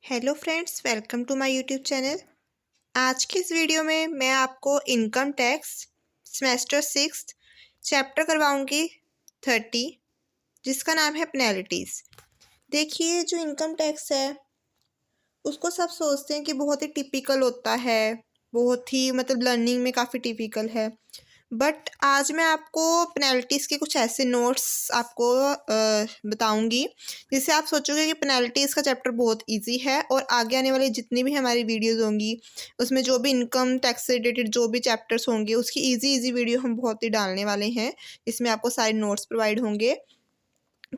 Hello friends, welcome to my YouTube channel. आज की इस वीडियो में मैं आपको इनकम टैक्स सेमेस्टर 6 चैप्टर करवाऊंगी 30, जिसका नाम है पेनल्टीज़। देखिए, जो इनकम टैक्स है उसको सब सोचते हैं कि बहुत ही टिपिकल होता है, बहुत ही मतलब लर्निंग में काफ़ी टिपिकल है। बट आज मैं आपको पेनल्टीज़ के कुछ ऐसे नोट्स आपको बताऊंगी जिससे आप सोचोगे कि पेनल्टीज़ का चैप्टर बहुत इजी है, और आगे आने वाली जितनी भी हमारी वीडियोस होंगी उसमें जो भी इनकम टैक्स से रिलेटेड जो भी चैप्टर्स होंगे उसकी इजी वीडियो हम बहुत ही डालने वाले हैं। इसमें आपको सारे नोट्स प्रोवाइड होंगे,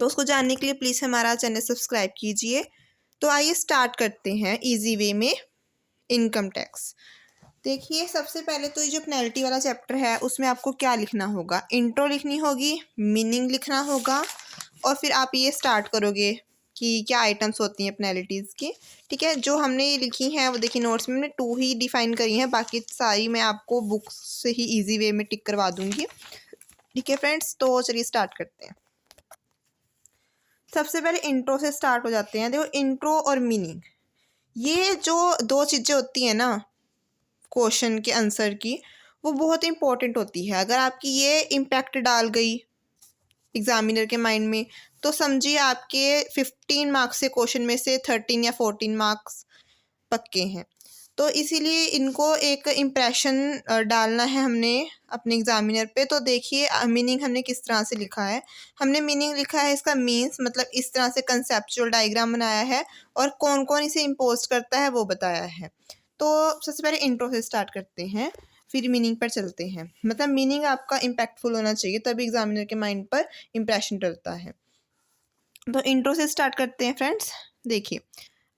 तो उसको जानने के लिए प्लीज़ हमारा चैनल सब्सक्राइब कीजिए। तो आइए स्टार्ट करते हैं इजी वे में इनकम टैक्स। देखिए, सबसे पहले तो ये जो पेनल्टी वाला चैप्टर है उसमें आपको क्या लिखना होगा, इंट्रो लिखनी होगी, मीनिंग लिखना होगा, और फिर आप ये स्टार्ट करोगे कि क्या आइटम्स होती हैं पेनल्टीज़ की। ठीक है, जो हमने ये लिखी हैं वो देखिए नोट्स में हमने 2 ही डिफाइन करी हैं, बाकी सारी मैं आपको बुक्स से ही इजी वे में टिक करवा दूंगी। ठीक है फ्रेंड्स, तो चलिए स्टार्ट करते हैं। सबसे पहले इंट्रो से स्टार्ट हो जाते हैं। देखो, इंट्रो और मीनिंग, ये जो 2 चीज़ें होती हैं ना क्वेश्चन के आंसर की, वो बहुत इंपॉर्टेंट होती है। अगर आपकी ये इम्पैक्ट डाल गई एग्जामिनर के माइंड में तो समझिए आपके 15 मार्क्स से क्वेश्चन में से 13 या 14 मार्क्स पक्के हैं। तो इसीलिए इनको एक इम्प्रेशन डालना है हमने अपने एग्जामिनर पे। तो देखिए, मीनिंग हमने किस तरह से लिखा है। हमने मीनिंग लिखा है इसका मीन्स, मतलब इस तरह से कंसेप्चुअल डायग्राम बनाया है और कौन कौन इसे इम्पोज करता है वो बताया है। तो सबसे पहले इंट्रो से स्टार्ट करते हैं, फिर मीनिंग पर चलते हैं। मतलब मीनिंग आपका इम्पैक्टफुल होना चाहिए, तभी एग्जामिनर के माइंड पर इम्प्रेशन डलता है। तो इंट्रो से स्टार्ट करते हैं फ्रेंड्स। देखिए,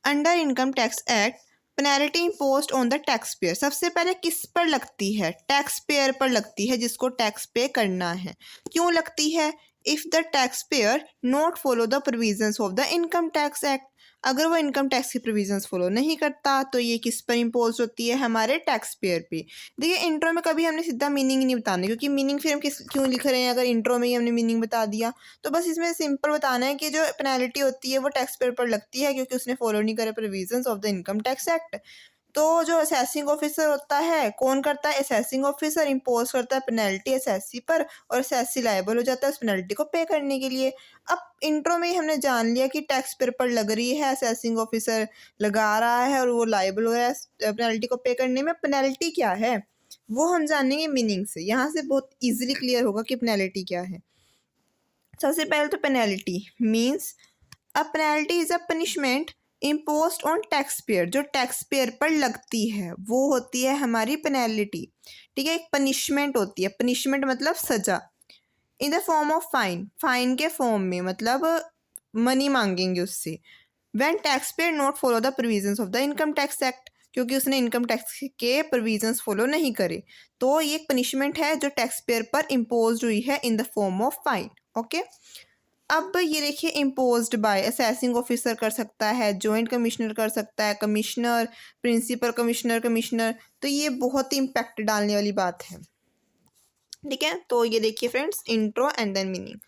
under income tax act penalty imposed on the tax payer. सबसे पहले किस पर लगती है? टैक्स पेयर पर लगती है, जिसको टैक्स पे करना है। क्यों लगती है? If the tax payer not follow the provisions of the income tax act. अगर वो इनकम टैक्स की प्रोविजंस फॉलो नहीं करता तो ये किस पर इम्पोज होती है? हमारे टैक्स पेयर पे। देखिए, इंट्रो में कभी हमने सीधा मीनिंग नहीं बताना, क्योंकि मीनिंग फिर हम किस क्यों लिख रहे हैं अगर इंट्रो में ही हमने मीनिंग बता दिया। तो बस इसमें सिंपल बताना है कि जो पेनल्टी होती है वो टैक्स पेयर पर लगती है क्योंकि उसने फॉलो नहीं करे provisions of the income tax act. तो जो असेसिंग ऑफिसर होता है, कौन करता है? असेसिंग ऑफिसर इम्पोज करता है पेनल्टी असेसी पर, और असेसी लायबल हो जाता है उस पेनल्टी को पे करने के लिए। अब इंट्रो में ही हमने जान लिया कि टैक्स पेयर पर लग रही है, असेसिंग ऑफिसर लगा रहा है और वो लायबल हो रहा है पेनल्टी को पे करने में। पेनल्टी क्या है वो हम जानेंगे मीनिंग से। यहाँ से बहुत ईजिली क्लियर होगा कि पेनल्टी क्या है। सबसे पहले तो penalty means a penalty is a punishment imposed on tax payer. जो टैक्स पेयर पर लगती है वो होती है हमारी पेनल्टी। ठीक है, एक पनिशमेंट होती है। पनिशमेंट मतलब सजा। In the form of fine, fine के फॉर्म में, मतलब मनी मांगेंगे उससे। When tax payer not follow the provisions of the income tax act, क्योंकि उसने इनकम टैक्स के प्रोविजंस फॉलो नहीं करे। तो ये एक पनिशमेंट है जो टैक्स पेयर पर इम्पोज हुई है in the form of fine. Okay, अब ये देखिए, इम्पोज्ड बाय असेसिंग ऑफिसर कर सकता है, जॉइंट कमिश्नर कर सकता है, कमिश्नर, प्रिंसिपल कमिश्नर, कमिश्नर। तो ये बहुत ही इम्पैक्ट डालने वाली बात है। ठीक है, तो ये देखिए friends, intro and then meaning.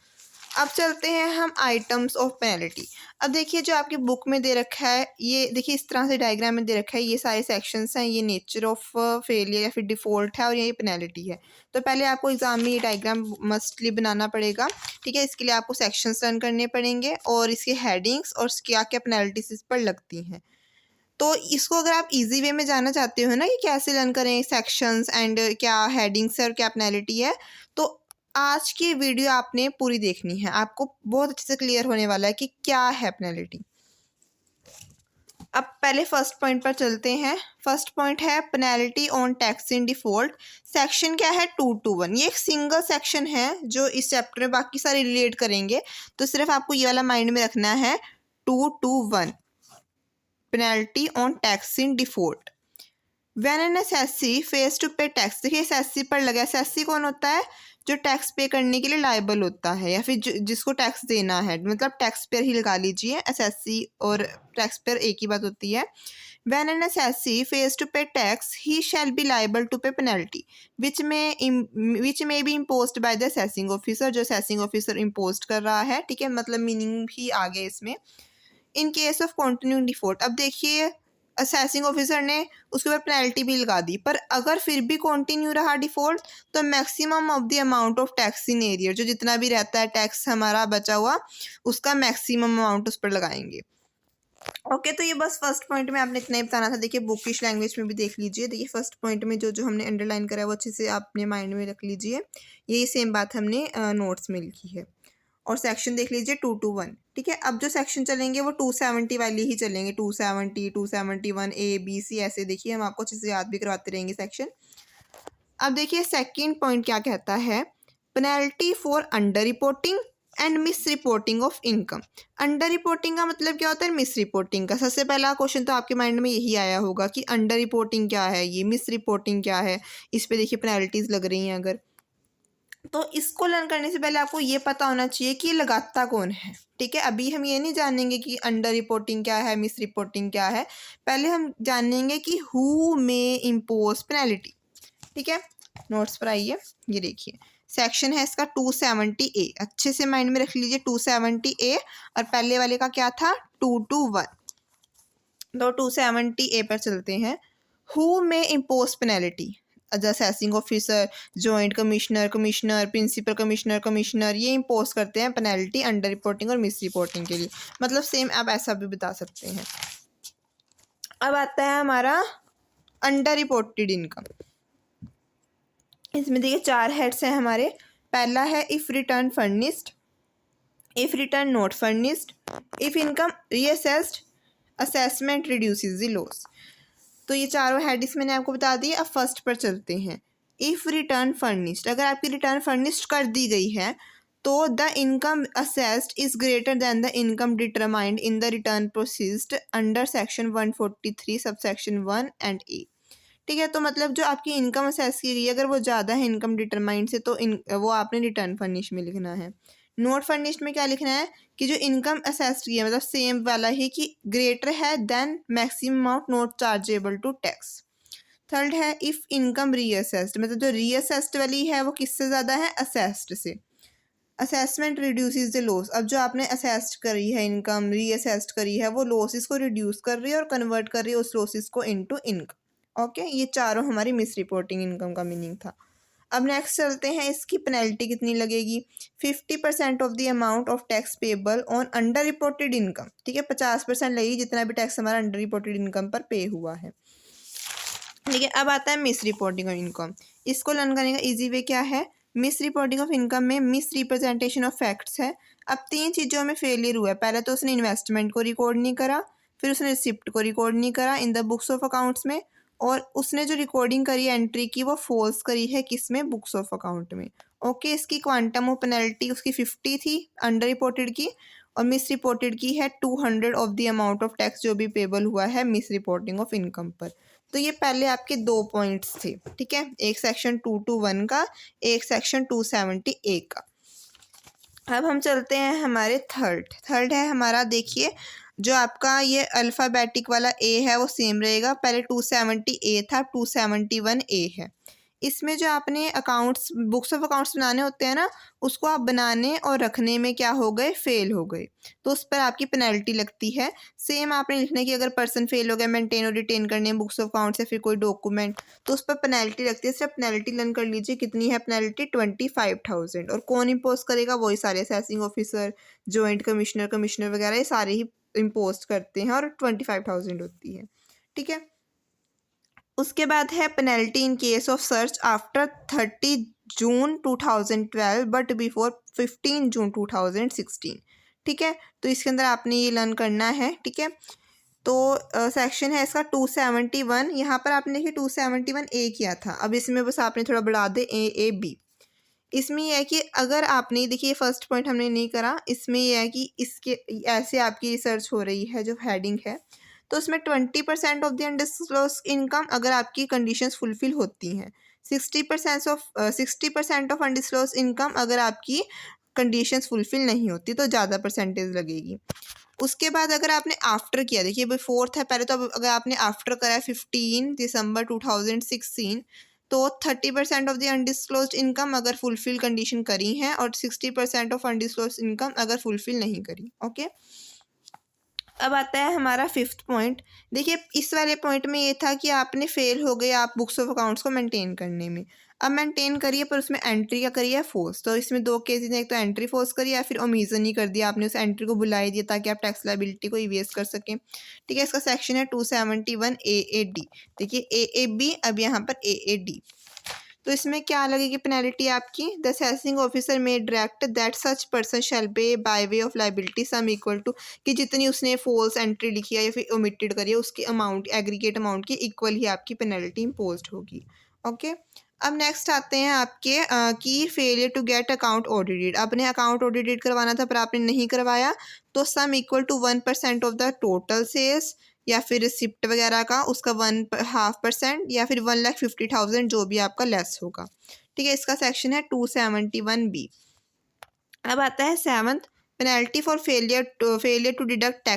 अब चलते हैं हम आइटम्स ऑफ पेनल्टी। अब देखिए, जो आपकी बुक में दे रखा है, ये देखिए इस तरह से डायग्राम में दे रखा है, ये सारे सेक्शंस हैं, ये नेचर ऑफ फेलियर या फिर डिफ़ॉल्ट है और ये पेनल्टी है। तो पहले आपको एग्जाम में ये डायग्राम मस्टली बनाना पड़ेगा। ठीक है, इसके लिए आपको सेक्शंस रन करने पड़ेंगे और इसके हेडिंग्स और क्या क्या पेनल्टीज इस पर लगती हैं। तो इसको अगर आप इजी वे में जानना चाहते हो ना कि कैसे रन करें सेक्शंस एंड क्या हेडिंग्स है और क्या पेनल्टी है, तो आज की वीडियो आपने पूरी देखनी है। आपको बहुत अच्छे से क्लियर होने वाला है कि क्या है पेनल्टी। अब पहले फर्स्ट पॉइंट पर चलते हैं। फर्स्ट पॉइंट है penalty on tax in default. Section क्या है? 221। ये एक सिंगल सेक्शन है जो इस चैप्टर में बाकी सारे रिलेट करेंगे, तो सिर्फ आपको ये वाला माइंड में रखना है। 221 penalty on tax in default. When an assessee fails to pay tax. देखिए, एसएससी पर लगा। एसएससी कौन होता है? जो टैक्स पे करने के लिए लायबल होता है या फिर जिसको टैक्स देना है, मतलब टैक्स पेयर ही लगा लीजिए। एसएससी और टैक्स पेयर एक ही बात होती है। When an assessee fails to pay tax he shall be liable to pay penalty which may be imposed by the assessing officer. जो असेसिंग ऑफिसर इम्पोज कर रहा है। ठीक है, मतलब मीनिंग भी आ गया इसमें। In case of continuing default. अब देखिए असेसिंग ऑफिसर ने उसके ऊपर पेनल्टी भी लगा दी, पर अगर फिर भी कंटिन्यू रहा डिफॉल्ट तो maximum of the amount of tax in arrear, जो जितना भी रहता है टैक्स हमारा बचा हुआ, उसका मैक्सिमम अमाउंट उस पर लगाएंगे। ओके, तो ये बस फर्स्ट पॉइंट में आपने इतना ही बताना था। देखिए बुकिश लैंग्वेज में भी देख लीजिए। देखिए फर्स्ट पॉइंट में जो जो हमने अंडरलाइन करा है वो अच्छे से आप अपने माइंड में रख लीजिए। यही सेम बात हमने नोट्स में लिखी है। और सेक्शन देख लीजिए 221। ठीक है, अब जो सेक्शन चलेंगे वो 270 वाली ही चलेंगे। 270, 271 A B C ऐसे देखिए, हम आपको अच्छे से याद भी करवाते रहेंगे सेक्शन। अब देखिए सेकंड पॉइंट क्या कहता है, penalty for under reporting and miss reporting of income. Under reporting का मतलब क्या होता है, मिस रिपोर्टिंग का। सबसे पहला क्वेश्चन तो आपके माइंड में यही आया होगा कि अंडर रिपोर्टिंग क्या है, ये मिस रिपोर्टिंग क्या है, इस पे देखिए पेनल्टीज लग रही हैं अगर। तो इसको लर्न करने से पहले आपको ये पता होना चाहिए कि ये लगाता कौन है। ठीक है, अभी हम ये नहीं जानेंगे कि अंडर रिपोर्टिंग क्या है, मिस रिपोर्टिंग क्या है, पहले हम जानेंगे कि हु मे इम्पोज पेनल्टी। ठीक है, नोट्स पर आइए, ये देखिए सेक्शन है इसका 270A। अच्छे से माइंड में रख लीजिए 270A, और पहले वाले का क्या था 221। तो 270A पर चलते हैं। Who may impose penalty, assessing officer, joint commissioner, commissioner, principal commissioner, commissioner, ये इम्पोज करते हैं penalty underreporting or misreporting के लिए। मतलब सेम आप ऐसा भी बता सकते हैं। अब आता है हमारा अंडर रिपोर्टेड इनकम। इसमें देखिए 4 हेड्स हैं हमारे। पहला है if return furnished, if return not furnished, if income reassessed, assessment reduces the loss. तो ये चारों हेड्स मैंने आपको बता दी। अब फर्स्ट पर चलते हैं। इफ़ रिटर्न फर्निश्ड, अगर आपकी रिटर्न फर्निश्ड कर दी गई है तो the income assessed is greater than the income determined in the return processed under section 143 sub section 1 and ए। ठीक है, तो मतलब जो आपकी इनकम असेस की गई है अगर वो ज़्यादा है इनकम डिटरमाइंड से, तो वो आपने रिटर्न फर्निश में लिखना है। नोट फर्निश्ड में क्या लिखना है कि जो इनकम असेस्ड की है, मतलब सेम वाला ही कि ग्रेटर है than maximum amount not chargeable to tax. Third है इफ़ इनकम रीअसेस्ड, मतलब जो रीअसेस्ड वाली है वो किससे ज़्यादा है, असेस्ड से। असेसमेंट रिड्यूसेस द लॉस, अब जो आपने असेस्ड करी है इनकम, रीअसेस्ड करी है, वो लॉसेस को रिड्यूस कर रही है और कन्वर्ट कर रही है उस लॉसेस को इनटू इनकम। ओके, ये चारों हमारी मिस रिपोर्टिंग इनकम का मीनिंग था। अब नेक्स्ट चलते हैं, इसकी पेनल्टी कितनी लगेगी। 50% of the amount of tax payable on under reported income. ठीक है, 50% लगेगी जितना भी टैक्स हमारा अंडर रिपोर्टेड इनकम पर पे हुआ है। ठीक है, अब आता है मिस रिपोर्टिंग ऑफ इनकम। इसको लर्न करने का ईजी वे क्या है, मिस रिपोर्टिंग ऑफ इनकम में मिस रिप्रेजेंटेशन ऑफ फैक्ट्स है। अब 3 चीज़ों में फेलियर हुआ है। पहले तो उसने इन्वेस्टमेंट को रिकॉर्ड नहीं करा, फिर उसने रिसिप्ट को रिकॉर्ड नहीं करा in the books of accounts में, और उसने जो रिकॉर्डिंग करी एंट्री की वो फॉल्स करी है किस में, बुक्स ऑफ अकाउंट में। ओके, इसकी क्वांटम ऑफ पेनल्टी उसकी 50 थी अंडर रिपोर्टेड की, और मिस रिपोर्टेड की है 200 of the amount of tax जो भी पेबल हुआ है मिस रिपोर्टिंग ऑफ इनकम पर। तो ये पहले आपके 2 पॉइंट्स थे। ठीक है, एक सेक्शन 221 का, एक सेक्शन 270A का। अब हम चलते हैं हमारे थर्ड है हमारा, देखिए जो आपका ये अल्फ़ाबेटिक वाला ए है वो सेम रहेगा। पहले 270A था, 271A है। इसमें जो आपने अकाउंट्स, बुक्स ऑफ अकाउंट्स बनाने होते हैं ना, उसको आप बनाने और रखने में क्या हो गए, फेल हो गए, तो उस पर आपकी पेनल्टी लगती है। सेम आपने लिखने की, अगर पर्सन फेल हो गया मेंटेन और रिटेन करने बुक्स ऑफ अकाउंट्स या फिर कोई डॉक्यूमेंट, तो उस पर पेनल्टी लगती है। सिर्फ पेनल्टी लर्न कर लीजिए कितनी है, पेनल्टी 25,000। और कौन इम्पोज करेगा, वही सारे assessing officer, joint commissioner, commissioner वगैरह ये सारे ही इम्पोज करते हैं, और 25,000 होती है। ठीक है, उसके बाद है penalty in case of search after 30 June 2012 but before 15 जून 2016। ठीक है, तो इसके अंदर आपने ये लर्न करना है। ठीक है, तो सेक्शन है इसका 271। यहाँ पर आपने देखिए 271A किया था, अब इसमें बस आपने थोड़ा बढ़ा दे A B। इसमें यह है कि अगर आपने, देखिए फर्स्ट पॉइंट हमने नहीं करा, इसमें यह है कि इसके ऐसे आपकी रिसर्च हो रही है जो हेडिंग है, तो उसमें 20% ऑफ द अनडिस्क्लोज्ड इनकम अगर आपकी कंडीशंस फुलफिल होती हैं, 60% ऑफ अनडिस्क्लोज्ड इनकम अगर आपकी कंडीशंस फुलफिल नहीं होती तो ज़्यादा परसेंटेज लगेगी। उसके बाद अगर आपने आफ्टर किया, देखिए भाई फोर्थ है पहले, तो अब अगर आपने आफ्टर करा है 15 दिसंबर 2016, तो 30% ऑफ द अनडिस्क्लोज्ड इनकम अगर फुलफिल कंडीशन करी है, और 60% ऑफ अनडिस्क्लोज्ड इनकम अगर फुलफिल नहीं करी। ओके, अब आता है हमारा फिफ्थ पॉइंट। देखिए इस वाले पॉइंट में ये था कि आपने फेल हो गए आप बुक्स ऑफ अकाउंट्स को मेंटेन करने में। अब मेंटेन करिए पर उसमें एंट्री क्या करिए फॉल्स। तो इसमें दो केसेस हैं, एक तो एंट्री फॉल्स करिए या फिर ओमिशन ही कर दिया आपने, उस एंट्री को बुला ही दिया ताकि आप टैक्स लायबिलिटी को इवेस्ट कर सकें। ठीक है, इसका सेक्शन है 271 AAD। देखिए AAB, अब यहाँ पर AAD। तो इसमें क्या लगेगी पेनल्टी आपकी, the assessing officer may direct that such person shall pay by way of liability sum equal to, कि जितनी उसने फॉल्स एंट्री लिखी है या फिर ओमिटेड करी है उसकी अमाउंट एग्रीगेट अमाउंट की इक्वल ही आपकी पेनल्टी इम्पोज्ड होगी। ओके, अब नेक्स्ट आते हैं आपके कि failure to get account audited. आपने अकाउंट ऑडिटेड करवाना था पर आपने नहीं करवाया, तो sum equal to 1% of the total sales या फिर रिसिप्ट वगैरह का उसका 1.5% या फिर 1,50,000 जो भी आपका लेस होगा। ठीक है, इसका सेक्शन है 271B। अब आता है seventh, penalty for failure to deduct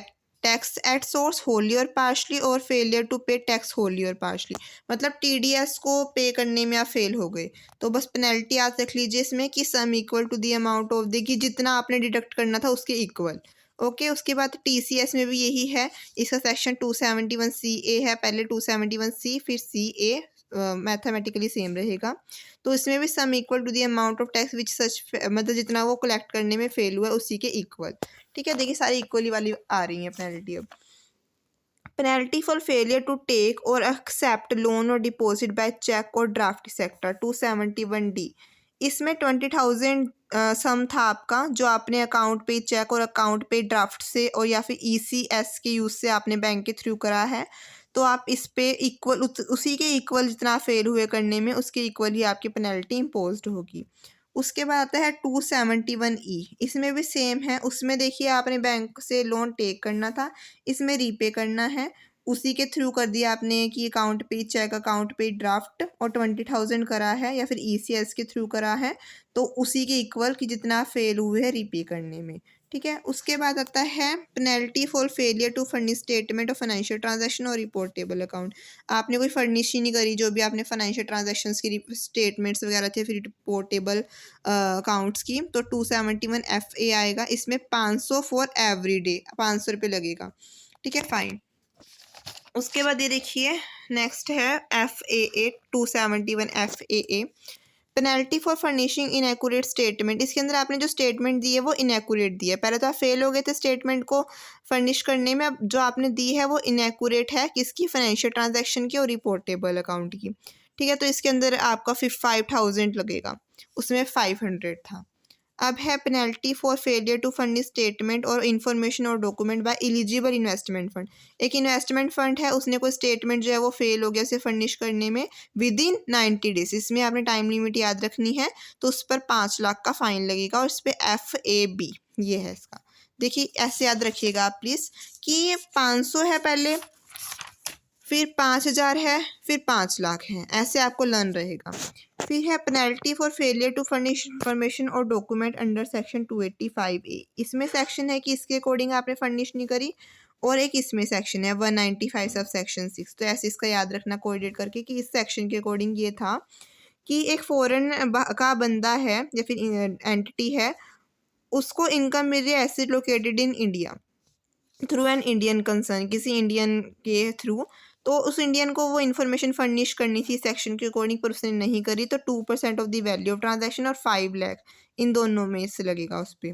tax at source wholly or partly or failure to pay tax wholly or partly. मतलब TDS को पे करने में आप फेल हो गए तो बस पेनल्टी आप रख लीजिए इसमें कि sum equal to the amount of the, कि जितना आपने डिडक्ट करना था उसके इक्वल। ओके, उसके बाद TCS में भी यही है, इसका सेक्शन 271CA है, पहले 271C फिर CA, मैथमेटिकली सेम रहेगा। तो इसमें भी sum equal to the amount of tax which such, मतलब जितना वो कलेक्ट करने में फेल हुआ है उसी के इक्वल। ठीक है, देखिए सारी इक्वली वाली आ रही है पेनल्टी। अब penalty for failure to take or accept loan or deposit by cheque or draft section 271D। इसमें 20,000 सम था आपका जो आपने अकाउंट पे चेक और अकाउंट पे ड्राफ्ट से और या फिर ECS के यूज़ से आपने बैंक के थ्रू करा है, तो आप इस पे इक्वल उसी के इक्वल जितना फेल हुए करने में उसके इक्वल ही आपकी पेनल्टी इम्पोज्ड होगी। उसके बाद आता है 271E। इसमें भी सेम है, उसमें देखिए आपने बैंक से लोन टेक करना था, इसमें रीपे करना है, उसी के थ्रू कर दिया आपने कि अकाउंट पे चेक अकाउंट पे ड्राफ्ट और 20,000 करा है या फिर ECS के थ्रू करा है, तो उसी के इक्वल कि जितना फेल हुए है रीपे करने में। ठीक है, उसके बाद आता है penalty for failure to furnish statement of financial transaction or reportable account. आपने कोई फर्निश ही नहीं करी, जो भी आपने फाइनेंशियल ट्रांजैक्शंस की स्टेटमेंट्स वगैरह थे फिर रिपोर्टेबल अकाउंट्स की, तो 271FA आएगा। इसमें 500 फॉर एवरी डे, 500 रुपये लगेगा। ठीक है, फाइन। उसके बाद ये देखिए नेक्स्ट है FAA 271FAA, penalty for furnishing inaccurate statement. इसके अंदर आपने जो स्टेटमेंट दी है वो इनएक्यूरेट दी है, पहले तो आप फेल हो गए थे स्टेटमेंट को फर्निश करने में, अब जो आपने दी है वो इनएक्यूरेट है, किसकी, फाइनेंशियल ट्रांजैक्शन की और रिपोर्टेबल अकाउंट की। ठीक है, तो इसके अंदर आपका 5,000 लगेगा, उसमें 500 था। अब है penalty for failure to furnish statement or information or document by eligible investment fund. एक इन्वेस्टमेंट फंड है, उसने कोई स्टेटमेंट जो है वो फेल हो गया उसे फर्निश करने में विद इन 90 डेज, इसमें आपने टाइम लिमिट याद रखनी है, तो उस पर 5 लाख का फाइन लगेगा और इस पर FAB ये है इसका। देखिए ऐसे याद रखिएगा आप प्लीज़ कि 500 है पहले, फिर 5,000 है, फिर 5 लाख है, ऐसे आपको लर्न रहेगा। फिर है penalty for failure to furnish information or document under section 285A। इसमें सेक्शन है कि इसके अकॉर्डिंग आपने फर्निश नहीं करी, और एक इसमें सेक्शन है 195 सब सेक्शन 6। तो ऐसे इसका याद रखना कोऑर्डिनेट करके कि इस सेक्शन के अकॉर्डिंग ये था कि एक फॉरेन का बंदा है या फिर एंटिटी है, उसको इनकम मिल रही है asset located in India through an Indian concern, किसी इंडियन के थ्रू, तो उस इंडियन को वो इन्फॉर्मेशन फर्निश करनी थी सेक्शन के अकॉर्डिंग पर उसने नहीं करी, तो 2% of the value of transaction और 5 लाख इन दोनों में से लगेगा उस पर।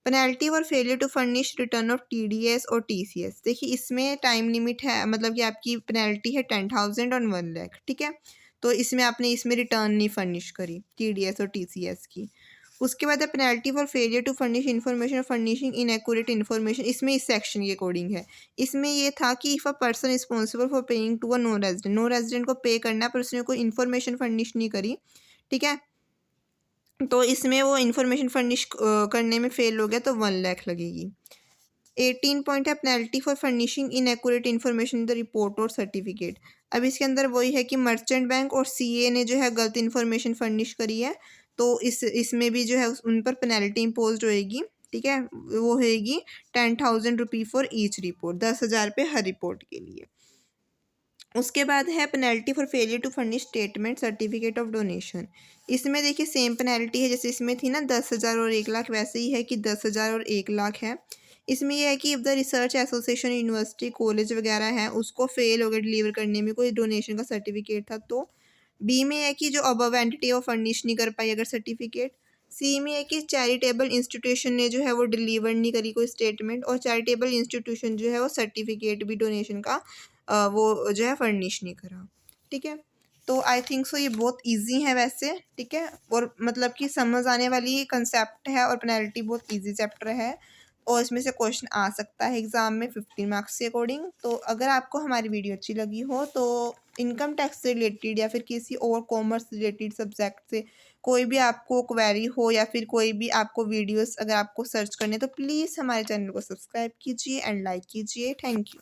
Penalty or failure to furnish return of TDS और TCS। देखिए इसमें टाइम लिमिट है, मतलब कि आपकी पेनल्टी है 10,000 और 1 लाख। ठीक है, तो इसमें आपने इसमें रिटर्न नहीं फर्निश करी TDS और TCS की। उसके बाद है penalty for failure to furnish information or furnishing inaccurate information. इसमें इस सेक्शन के अकॉर्डिंग है, इसमें ये था कि if a person responsible for paying to a non resident को पे करना है पर उसने कोई इन्फॉर्मेशन फर्निश नहीं करी, ठीक है, तो इसमें वो इन्फॉर्मेशन फर्निश करने में फेल हो गया तो 1 लाख लगेगी। 18 पॉइंट है penalty for furnishing inaccurate information in the report और सर्टिफिकेट। अब इसके अंदर वही है कि मर्चेंट बैंक और CA ने जो है गलत इन्फॉर्मेशन फर्निश करी है, तो इसमें भी जो है उन पर पेनल्टी इम्पोज होएगी। ठीक है, वो होएगी 10,000 रुपी फॉर ईच रिपोर्ट, 10,000 रुपये हर रिपोर्ट के लिए। उसके बाद है penalty for failure to furnish statement certificate of donation. इसमें देखिए सेम पेनल्टी है जैसे इसमें थी ना 10,000 और 1 लाख, वैसे ही है कि 10,000 और 1 लाख है। इसमें यह है कि if the research association university college वगैरह है उसको फेल हो गया डिलीवर करने में कोई डोनेशन का सर्टिफिकेट था तो। बी में है कि जो अबव एंटिटी वो फर्निश नहीं कर पाई अगर सर्टिफिकेट। सी में है कि चैरिटेबल इंस्टीट्यूशन ने जो है वो डिलीवर नहीं करी कोई स्टेटमेंट और चैरिटेबल इंस्टीट्यूशन जो है वो सर्टिफिकेट भी डोनेशन का वो जो है फर्निश नहीं करा। ठीक है, तो आई थिंक सो ये बहुत इजी है वैसे। ठीक है, और मतलब कि समझ आने वाली कंसेप्ट है और पेनल्टी बहुत इजी चैप्टर है और इसमें से क्वेश्चन आ सकता है एग्ज़ाम में 15 मार्क्स के अकॉर्डिंग। तो अगर आपको हमारी वीडियो अच्छी लगी हो तो इनकम टैक्स से रिलेटेड या फिर किसी और कॉमर्स रिलेटेड सब्जेक्ट से कोई भी आपको क्वेरी हो या फिर कोई भी आपको वीडियोस अगर आपको सर्च करने तो प्लीज़ हमारे चैनल को सब्सक्राइब कीजिए एंड लाइक कीजिए। Thank you.